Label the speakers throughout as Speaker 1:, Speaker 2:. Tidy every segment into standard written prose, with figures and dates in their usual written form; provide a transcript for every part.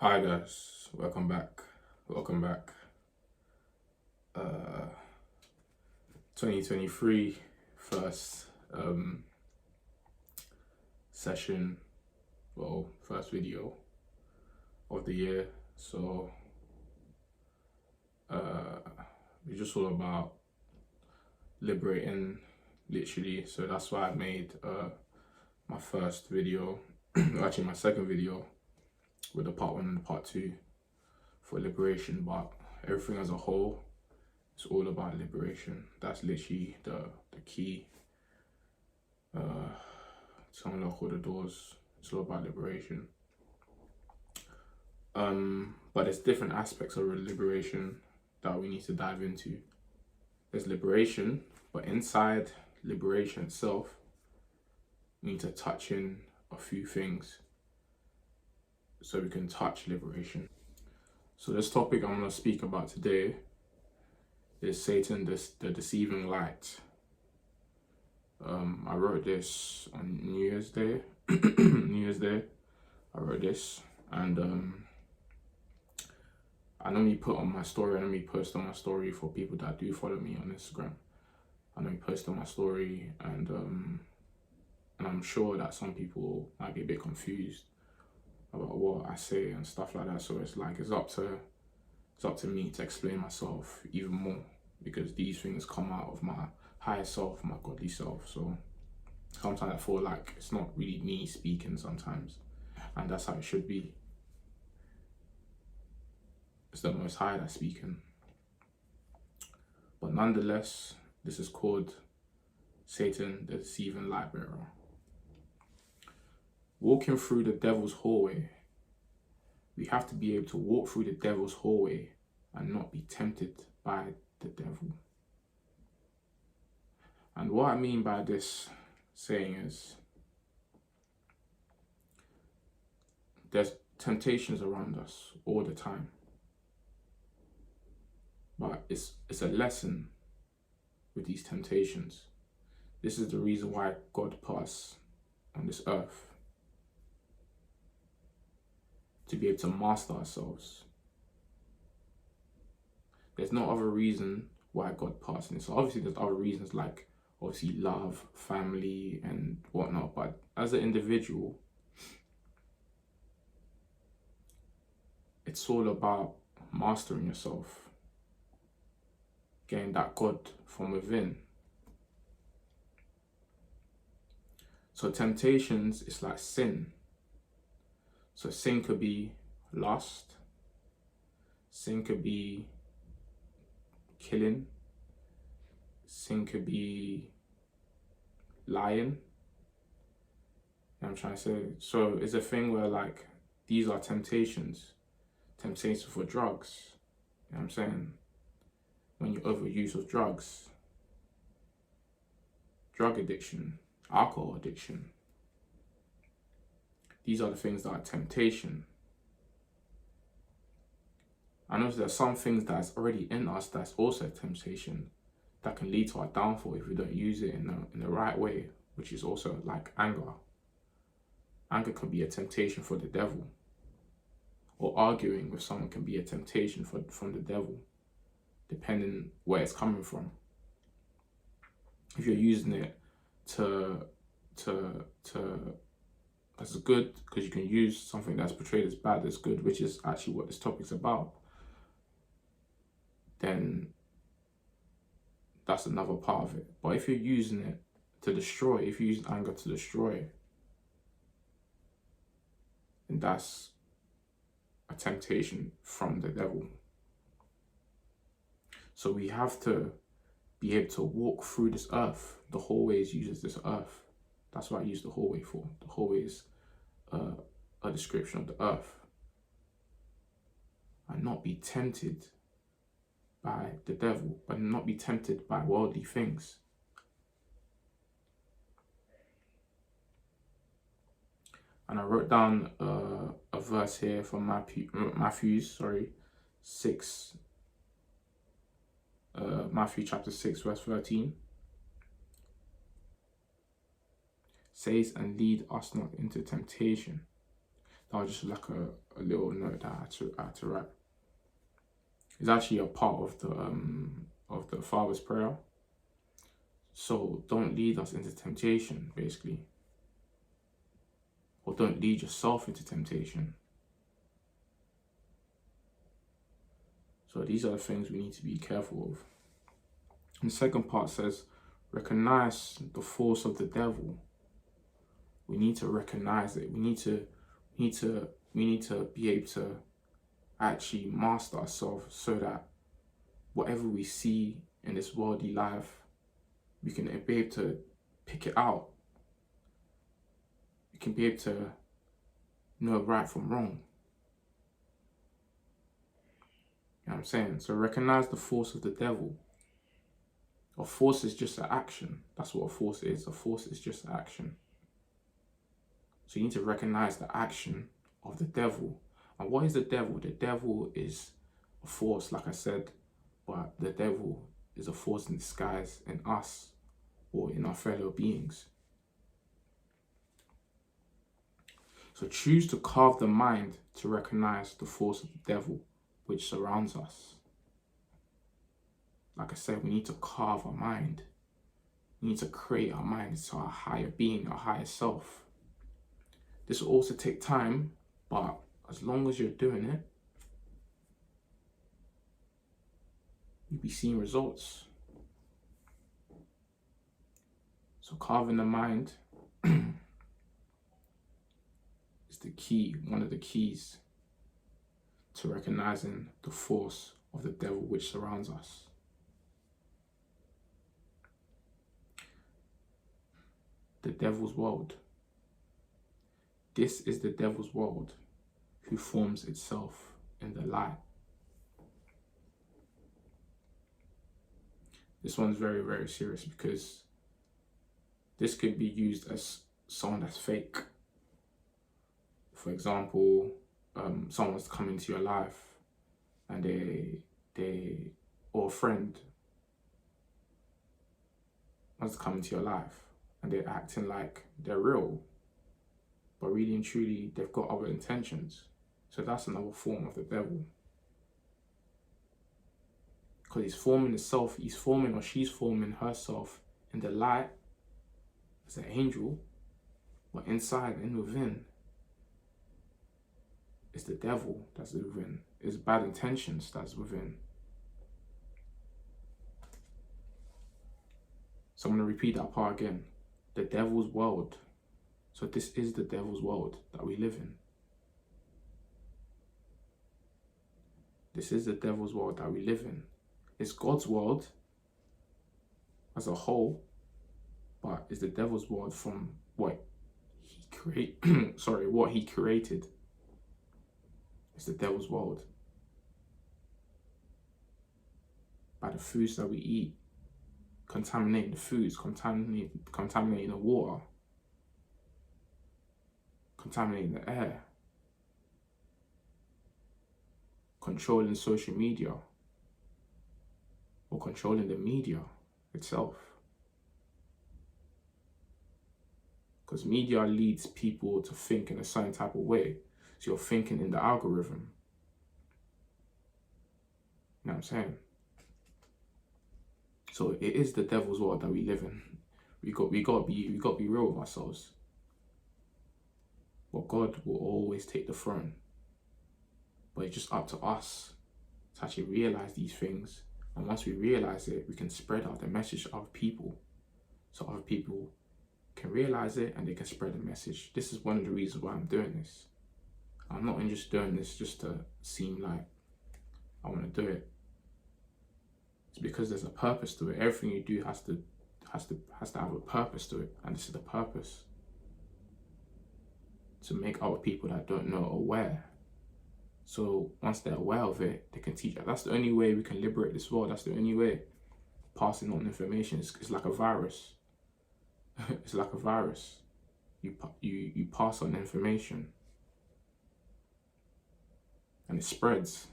Speaker 1: Hi guys, welcome back. Welcome back. Uh 2023 first session, first video of the year. So it's just all about liberating literally. So that's why I made my first video, actually my second video with the part 1 and the part 2 for liberation, but everything as a whole, it's all about liberation. That's literally the key to unlock all the doors. It's all about liberation. But there's different aspects of liberation that we need to dive into. There's liberation, but inside liberation itself, we need to touch in a few things so we can touch liberation. So this topic I'm going to speak about today is Satan, the deceiving light. I wrote this on New Year's Day. I wrote this, and I normally put on my story. I normally post on my story for people that do follow me on Instagram. I normally post on my story, and I'm sure that some people might be a bit confused about what I say and stuff like that. So it's up to me to explain myself even more, because these things come out of my higher self, my godly self. So sometimes I feel like it's not really me speaking sometimes, and that's how it should be. It's the Most High that's speaking. But nonetheless, this is called Satan, the deceiving light bearer. Walking through the devil's hallway. We have to be able to walk through the devil's hallway and not be tempted by the devil. And what I mean by this saying is, there's temptations around us all the time. But it's a lesson with these temptations. This is the reason why God put us on this earth, to be able to master ourselves. There's no other reason why God put us in this. So obviously there's other reasons, like obviously love, family and whatnot, but as an individual, it's all about mastering yourself, getting that God from within. So temptations is like sin. So sin could be lust, sin could be killing, sin could be lying. You know what I'm trying to say? So it's a thing where like these are temptations. Temptations for drugs. You know what I'm saying? When you overuse of drugs, drug addiction, alcohol addiction. These are the things that are temptation. I know there's some things that's already in us that's also temptation, that can lead to our downfall if we don't use it in the right way, which is also like anger. Anger can be a temptation for the devil. Or arguing with someone can be a temptation from the devil, depending where it's coming from. If you're using it that's good, because you can use something that's portrayed as bad as good, which is actually what this topic's about, then that's another part of it. But if you're using it to destroy, if you're using anger to destroy, then that's a temptation from the devil. So we have to be able to walk through this earth. The hallways uses this earth. That's what I use the hallway for. The hallway is a description of the earth. And not be tempted by the devil, but not be tempted by worldly things. And I wrote down a verse here from Matthew 6. Matthew chapter 6 verse 13 says, and lead us not into temptation. That was just like a little note that I had to write. It's actually a part of the Father's prayer. So don't lead us into temptation, basically. Or don't lead yourself into temptation. So these are the things we need to be careful of. And the second part says, recognize the force of the devil. We need to recognize it. We need to be able to actually master ourselves so that whatever we see in this worldly life, we can be able to pick it out. We can be able to know right from wrong. You know what I'm saying? So recognize the force of the devil. A force is just an action. That's what a force is. A force is just an action. So you need to recognize the action of the devil. And what is the devil? The devil is a force, like I said, but the devil is a force in disguise in us or in our fellow beings. So choose to carve the mind to recognize the force of the devil which surrounds us. Like I said, we need to carve our mind. We need to create our mind into our higher being, our higher self. This will also take time, but as long as you're doing it, you'll be seeing results. So carving the mind is the key, one of the keys to recognizing the force of the devil which surrounds us. The devil's world. This is the devil's world who forms itself in the light. This one's very, very serious because this could be used as someone that's fake. For example, someone's come into your life and or a friend wants to come into your life and they're acting like they're real, but really and truly they've got other intentions. So that's another form of the devil. Because he's forming or she's forming herself in the light as an angel, but inside and within is the devil that's within. It's bad intentions that's within. So I'm going to repeat that part again. The devil's world. So this is the devil's world that we live in. This is the devil's world that we live in. It's God's world as a whole, but it's the devil's world from what he created. It's the devil's world. By the foods that we eat, contaminating the foods, contaminating the water, contaminating the air, controlling social media, or controlling the media itself. Because media leads people to think in a certain type of way. So you're thinking in the algorithm. You know what I'm saying? So it is the devil's world that we live in. We got to be real with ourselves. But God will always take the throne. But it's just up to us to actually realize these things. And once we realize it, we can spread out the message to other people. So other people can realize it and they can spread the message. This is one of the reasons why I'm doing this. I'm not just doing this just to seem like I want to do it. It's because there's a purpose to it. Everything you do has to have a purpose to it. And this is the purpose. To make other people that don't know aware. So once they're aware of it, they can teach it. That's the only way we can liberate this world. That's the only way. Passing on information is like a virus. It's like a virus. You pass on information. And it spreads.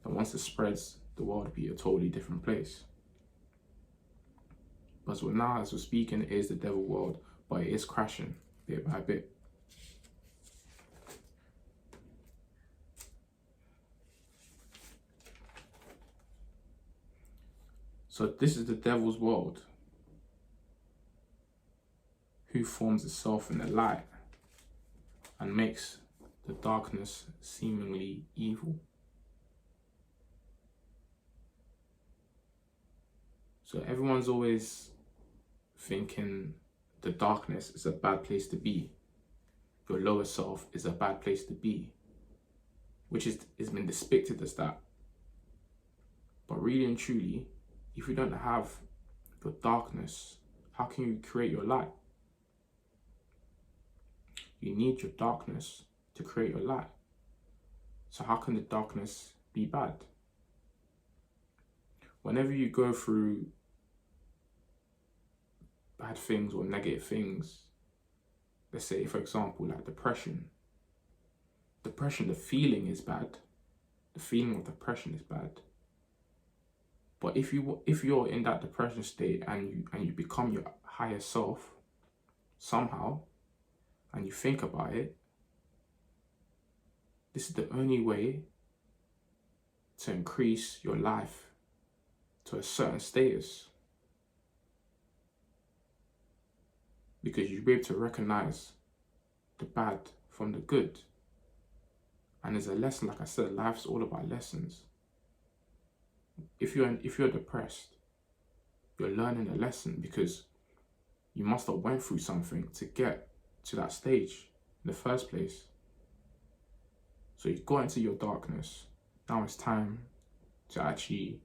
Speaker 1: And once it spreads, the world will be a totally different place. But so now, as we're speaking, it is the devil world, but it is crashing bit by bit. So this is the devil's world, who forms itself in the light and makes the darkness seemingly evil. So everyone's always thinking the darkness is a bad place to be. Your lower self is a bad place to be, which has been depicted as that. But really and truly, if you don't have your darkness, how can you create your light? You need your darkness to create your light. So how can the darkness be bad? Whenever you go through bad things or negative things, let's say, for example, like depression. Depression, the feeling is bad. The feeling of depression is bad. But if you're in that depression state and you become your higher self somehow, and you think about it, this is the only way to increase your life to a certain status. Because you'll be able to recognize the bad from the good. And there's a lesson, like I said, life's all about lessons. If you're depressed, you're learning a lesson because you must have went through something to get to that stage in the first place. So you've got into your darkness. Now it's time to actually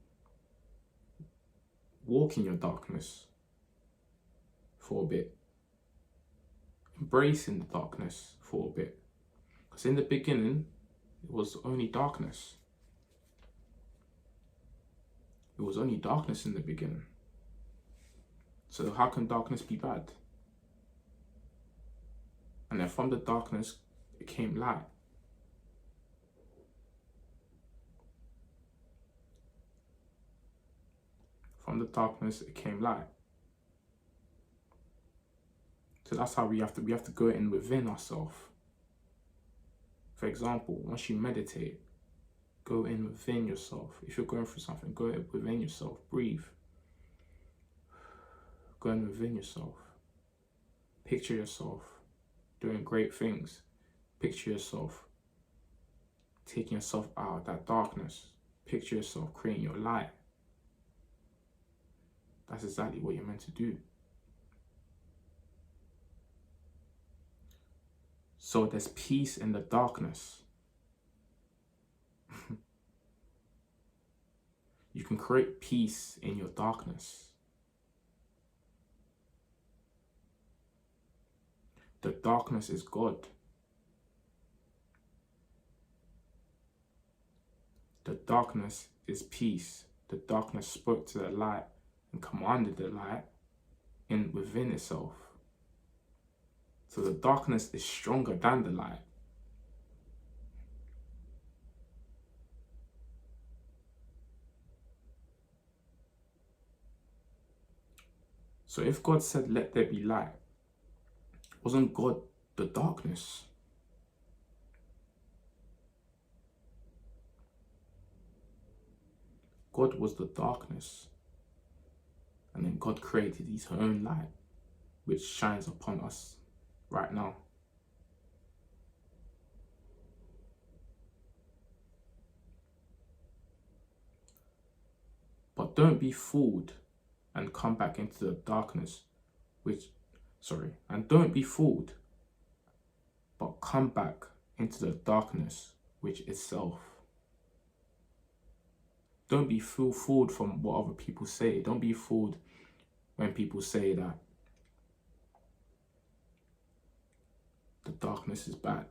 Speaker 1: walk in your darkness for a bit. Embracing the darkness for a bit. Because in the beginning, it was only darkness. It was only darkness in the beginning. So how can darkness be bad? And then from the darkness, it came light. From the darkness, it came light. So that's how we have to go in within ourselves. For example, once you meditate, go in within yourself. If you're going through something, go in within yourself. Breathe. Go in within yourself. Picture yourself doing great things. Picture yourself taking yourself out of that darkness. Picture yourself creating your light. That's exactly what you're meant to do. So there's peace in the darkness. You can create peace in your darkness. The darkness is God. The darkness is peace. The darkness spoke to the light and commanded the light within itself. So the darkness is stronger than the light. So if God said, let there be light, wasn't God the darkness? God was the darkness. And then God created his own light, which shines upon us right now. But don't be fooled and come back into the darkness, and don't be fooled, but come back into the darkness, which is self. Don't be fooled from what other people say. Don't be fooled when people say that the darkness is bad.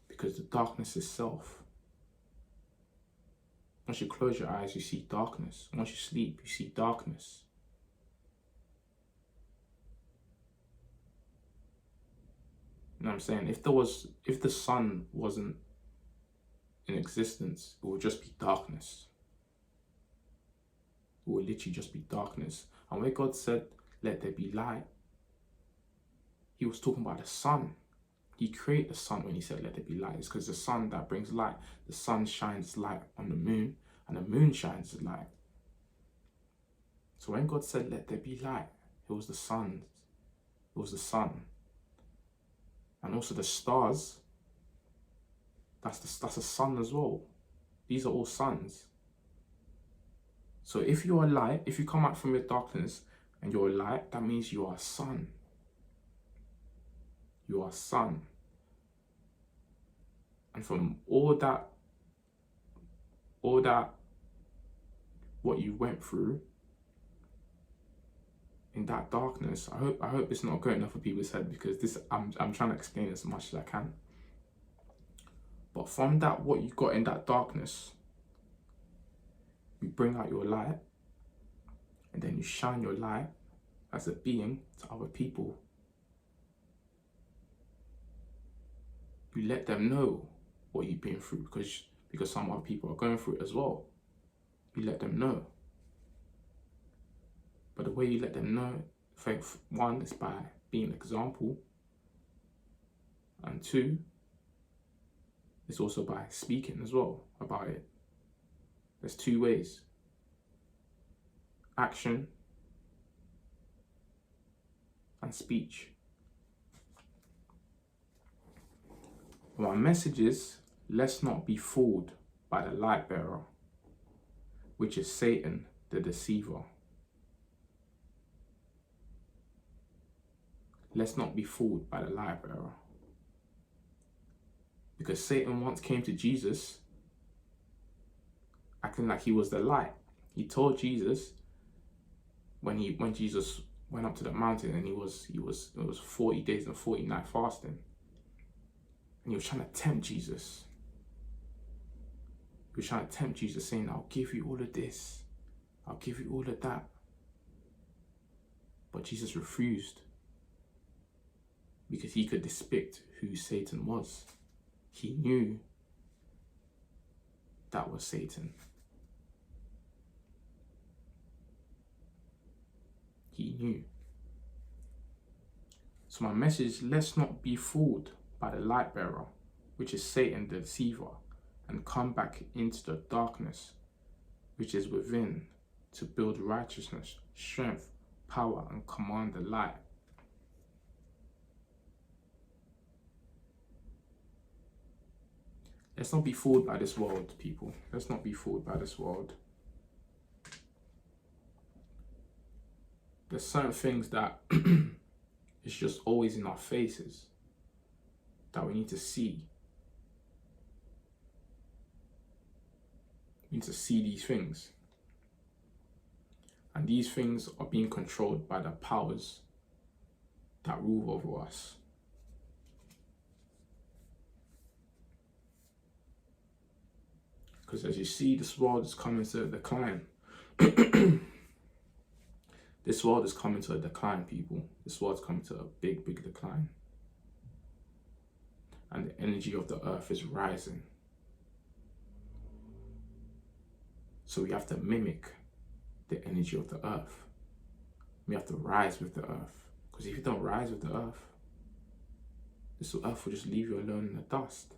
Speaker 1: Because the darkness is self. Once you close your eyes, you see darkness. Once you sleep, you see darkness. You know what I'm saying? If the sun wasn't in existence, it would just be darkness. It would literally just be darkness. And when God said, let there be light, he was talking about the sun. He created the sun when he said, let there be light. It's because the sun that brings light. The sun shines light on the moon, and the moon shines light. So when God said, let there be light, it was the sun. It was the sun. And also the stars. That's a sun as well. These are all suns. So if you are light, if you come out from your darkness and you're light, that means you are a sun. You are a sun. And from all that, what you went through in that darkness, I hope it's not going enough for people's head, because this I'm trying to explain as much as I can. But from that, what you got in that darkness, you bring out your light, and then you shine your light as a being to other people. You let them know what you've been through, because some other people are going through it as well. You let them know. But the way you let them know, one, is by being an example. And two, it's also by speaking as well about it. There's two ways. Action and speech. My message is, let's not be fooled by the light bearer, which is Satan, the deceiver. Let's not be fooled by the light bearer. Because Satan once came to Jesus acting like he was the light. He told Jesus when Jesus went up to the mountain, and it was 40 days and 40 nights fasting. And he was trying to tempt Jesus. He was trying to tempt Jesus, saying, I'll give you all of this. I'll give you all of that. But Jesus refused, because he could depict who Satan was. He knew that was Satan. He knew. So my message is, let's not be fooled by the light bearer, which is Satan the deceiver, and come back into the darkness which is within, to build righteousness, strength, power, and command the light. Let's not be fooled by this world, people. Let's not be fooled by this world. There's certain things that it's just always in our faces that we need to see. We need to see these things. And these things are being controlled by the powers that rule over us. Because as you see, this world is coming to a decline. This world is coming to a decline, people. This world is coming to a big, big decline. And the energy of the earth is rising. So we have to mimic the energy of the earth. We have to rise with the earth. Because if you don't rise with the earth, this earth will just leave you alone in the dust.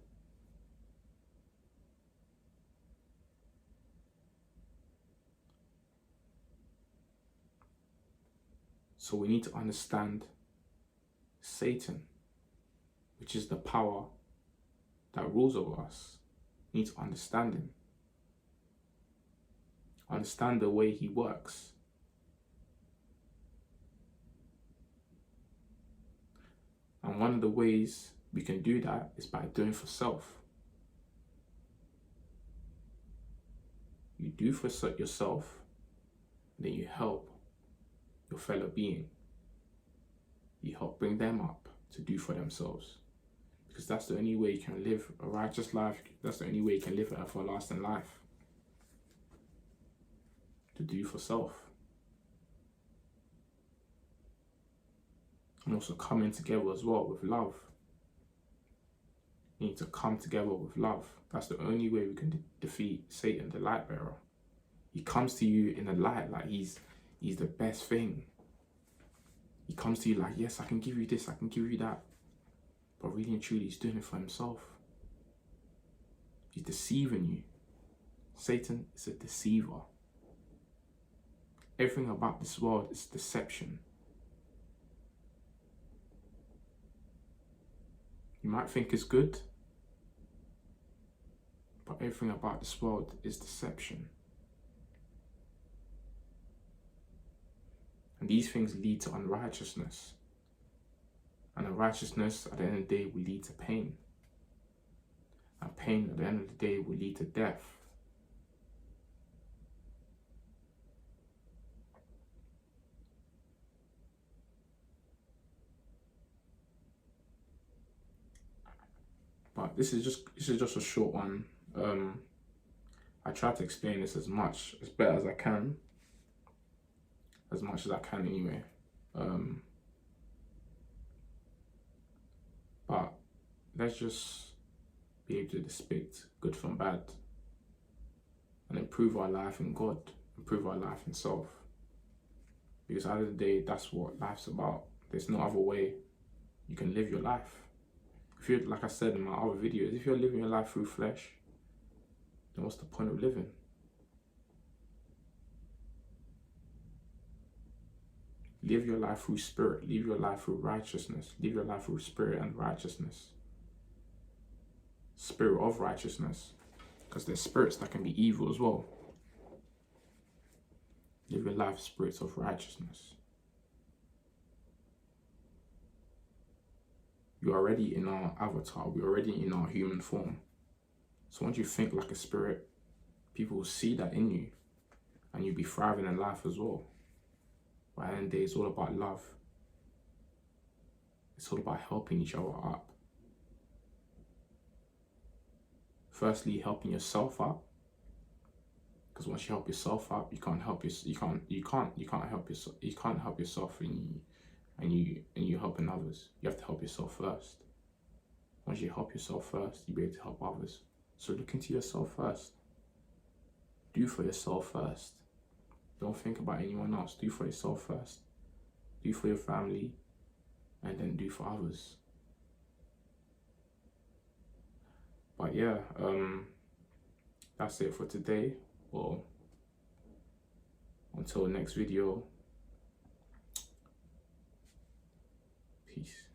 Speaker 1: So we need to understand Satan, which is the power that rules over us. We need to understand him. Understand the way he works. And one of the ways we can do that is by doing for self. You do for yourself, then you help your fellow being. You help bring them up to do for themselves. Because that's the only way you can live a righteous life. That's the only way you can live an everlasting life. To do for self. And also coming together as well with love. You need to come together with love. That's the only way we can defeat Satan, the light bearer. He comes to you in the light like he's the best thing. He comes to you like, yes, I can give you this, I can give you that. But really and truly, he's doing it for himself. He's deceiving you. Satan is a deceiver. Everything about this world is deception. You might think it's good, but everything about this world is deception. And these things lead to unrighteousness. And unrighteousness at the end of the day will lead to pain. And pain at the end of the day will lead to death. But this is just a short one. I try to explain this as better as I can. As much as I can anyway. But let's just be able to distinguish good from bad and improve our life in God, improve our life in self. Because at the end of the day, that's what life's about. There's no other way you can live your life. If you're, like I said in my other videos, if you're living your life through flesh, then what's the point of living? Live your life through spirit. Live your life through righteousness. Live your life through spirit and righteousness. Spirit of righteousness. Because there's spirits that can be evil as well. Live your life spirits of righteousness. You're already in our avatar. We're already in our human form. So once you think like a spirit, people will see that in you. And you'll be thriving in life as well. But at the end of the day, it's all about love. It's all about helping each other up. Firstly, helping yourself up. Because once you help yourself up, you can't help yourself and you helping others. You have to help yourself first. Once you help yourself first, you'll be able to help others. So look into yourself first. Do for yourself first. Don't think about anyone else. Do for yourself first. Do for your family, and then do for others. But yeah, that's it for today. Well, until next video, peace.